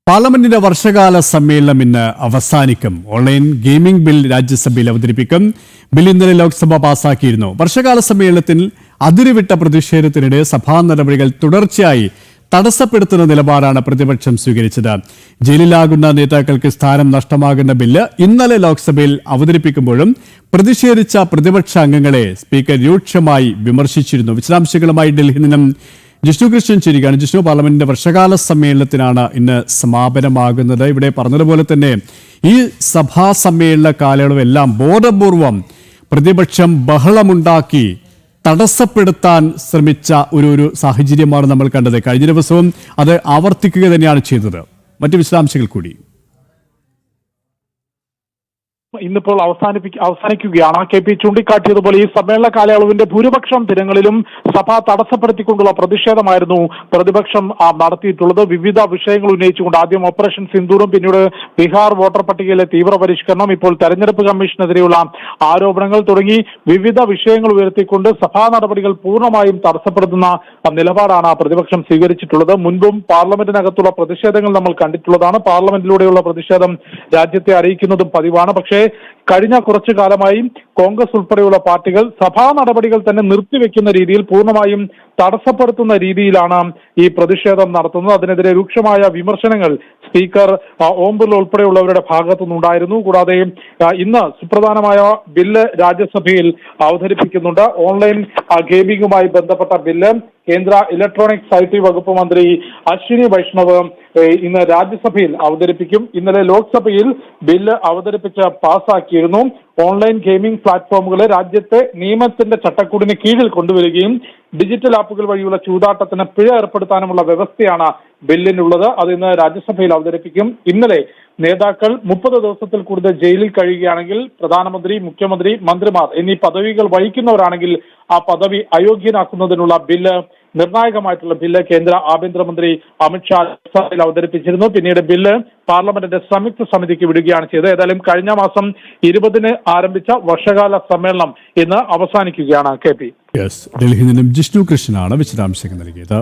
പാർലമെന്റിന്റെ വർഷകാല സമ്മേളനം ഇന്ന് അവസാനിക്കും. ഓൺലൈൻ ഗെയിമിംഗ് ബിൽ രാജ്യസഭയിൽ അവതരിപ്പിക്കും. ബിൽ ഇന്നലെ ലോക്സഭ പാസാക്കിയിരുന്നു. വർഷകാല സമ്മേളനത്തിൽ അതിരുവിട്ട പ്രതിഷേധത്തിനിടെ സഭാ നടപടികൾ തുടർച്ചയായി തടസ്സപ്പെടുത്തുന്ന നിലപാടാണ് പ്രതിപക്ഷം സ്വീകരിച്ചത്. ജയിലിലാകുന്ന നേതാക്കൾക്ക് സ്ഥാനം നഷ്ടമാകുന്ന ബില്ല് ഇന്നലെ ലോക്സഭയിൽ അവതരിപ്പിക്കുമ്പോഴും പ്രതിഷേധിച്ച പ്രതിപക്ഷ അംഗങ്ങളെ സ്പീക്കർ രൂക്ഷമായി വിമർശിച്ചിരുന്നു. വിശദാംശങ്ങളുമായി ഡൽഹിയിൽ നിന്നും ജിഷ്ണു കൃഷ്ണൻ ചേരുകയാണ്. ജിഷ്ണു, പാർലമെന്റിന്റെ വർഷകാല സമ്മേളനത്തിനാണ് ഇന്ന് സമാപനമാകുന്നത്. ഇവിടെ പറഞ്ഞതുപോലെ തന്നെ ഈ സഭാ സമ്മേളന കാലയളവെല്ലാം ബോധപൂർവം പ്രതിപക്ഷം ബഹളമുണ്ടാക്കി തടസ്സപ്പെടുത്താൻ ശ്രമിച്ച ഒരു സാഹചര്യമാണ് നമ്മൾ കണ്ടത്. കഴിഞ്ഞ ദിവസവും അത് ആവർത്തിക്കുക തന്നെയാണ് ചെയ്തത്. മറ്റു വിശദാംശങ്ങൾ കൂടി. ഇന്നിപ്പോൾ അവസാനിക്കുകയാണ്. കെ പി ചൂണ്ടിക്കാട്ടിയതുപോലെ ഈ സമ്മേളന കാലയളവിന്റെ ഭൂരിപക്ഷം ദിനങ്ങളിലും സഭ തടസ്സപ്പെടുത്തിക്കൊണ്ടുള്ള പ്രതിഷേധമായിരുന്നു പ്രതിപക്ഷം നടത്തിയിട്ടുള്ളത്. വിവിധ വിഷയങ്ങൾ ഉന്നയിച്ചുകൊണ്ട് ആദ്യം ഓപ്പറേഷൻ സിന്ദൂറും, പിന്നീട് ബീഹാർ വോട്ടർ പട്ടികയിലെ തീവ്രപരിഷ്കരണം, ഇപ്പോൾ തെരഞ്ഞെടുപ്പ് കമ്മീഷനെതിരെയുള്ള ആരോപണങ്ങൾ തുടങ്ങി വിവിധ വിഷയങ്ങൾ ഉയർത്തിക്കൊണ്ട് സഭാ നടപടികൾ പൂർണ്ണമായും തടസ്സപ്പെടുത്തുന്ന നിലപാടാണ് പ്രതിപക്ഷം സ്വീകരിച്ചിട്ടുള്ളത്. മുൻപും പാർലമെന്റിനകത്തുള്ള പ്രതിഷേധങ്ങൾ നമ്മൾ കണ്ടിട്ടുള്ളതാണ്. പാർലമെന്റിലൂടെയുള്ള പ്രതിഷേധം രാജ്യത്തെ അറിയിക്കുന്നതും പതിവാണ്. പക്ഷേ കഴിഞ്ഞ കുറച്ചു കാലമായി കോൺഗ്രസ് ഉൾപ്പെടെയുള്ള പാർട്ടികൾ സഭാ നടപടികൾ തന്നെ നിർത്തിവെക്കുന്ന രീതിയിൽ, പൂർണ്ണമായും തടസ്സപ്പെടുത്തുന്ന രീതിയിലാണ് ഈ പ്രതിഷേധം നടത്തുന്നത്. അതിനെതിരെ രൂക്ഷമായ വിമർശനങ്ങൾ സ്പീക്കർ ഓം ബിർള ഉൾപ്പെടെയുള്ളവരുടെ ഭാഗത്തുനിന്നുണ്ടായിരുന്നു. കൂടാതെ ഇന്ന് സുപ്രധാനമായ ബില്ല് രാജ്യസഭയിൽ അവതരിപ്പിക്കുന്നുണ്ട്. ഓൺലൈൻ ഗെയിമിംഗുമായി ബന്ധപ്പെട്ട ബില്ല് കേന്ദ്ര ഇലക്ട്രോണിക്സ് ഐ ടി വകുപ്പ് മന്ത്രി അശ്വിനി വൈഷ്ണവ് ഇന്ന് രാജ്യസഭയിൽ അവതരിപ്പിക്കും. ഇന്നലെ ലോക്സഭയിൽ ബില്ല് അവതരിപ്പിച്ച് പാസാക്കിയിരുന്നു. ഓൺലൈൻ ഗെയിമിംഗ് പ്ലാറ്റ്ഫോമുകളെ രാജ്യത്തെ നിയമത്തിന്റെ ചട്ടക്കൂടിന് കീഴിൽ കൊണ്ടുവരികയും ഡിജിറ്റൽ ആപ്പുകൾ വഴിയുള്ള ചൂതാട്ടത്തിന് പിഴ ഏർപ്പെടുത്താനുമുള്ള വ്യവസ്ഥയാണ് ബില്ലിനുള്ളത്. അത് ഇന്ന് രാജ്യസഭയിൽ അവതരിപ്പിക്കും. ഇന്നലെ നേതാക്കൾ 30 ദിവസത്തിൽ കൂടുതൽ ജയിലിൽ കഴിയുകയാണെങ്കിൽ പ്രധാനമന്ത്രി, മുഖ്യമന്ത്രി, മന്ത്രിമാർ എന്നീ പദവികൾ വഹിക്കുന്നവരാണെങ്കിൽ ആ പദവി അയോഗ്യനാക്കുന്നതിനുള്ള ബില്ല്, നിർണായകമായിട്ടുള്ള ബില്ല് കേന്ദ്ര ആഭ്യന്തരമന്ത്രി അമിത്ഷാ സഭയിൽ അവതരിപ്പിച്ചിരുന്നു. പിന്നീട് ബില്ല് പാർലമെന്റിന്റെ സംയുക്ത സമിതിക്ക് വിടുകയാണ് ചെയ്തത്. ഏതായാലും കഴിഞ്ഞ മാസം 20-ന് ആരംഭിച്ച വർഷകാല സമ്മേളനം ഇന്ന് അവസാനിക്കുകയാണ്. K P. ഡൽഹിയിൽ നിന്നും ജിഷ്ണു കൃഷ്ണനാണ് വിശദാംശങ്ങൾ നൽകിയത്.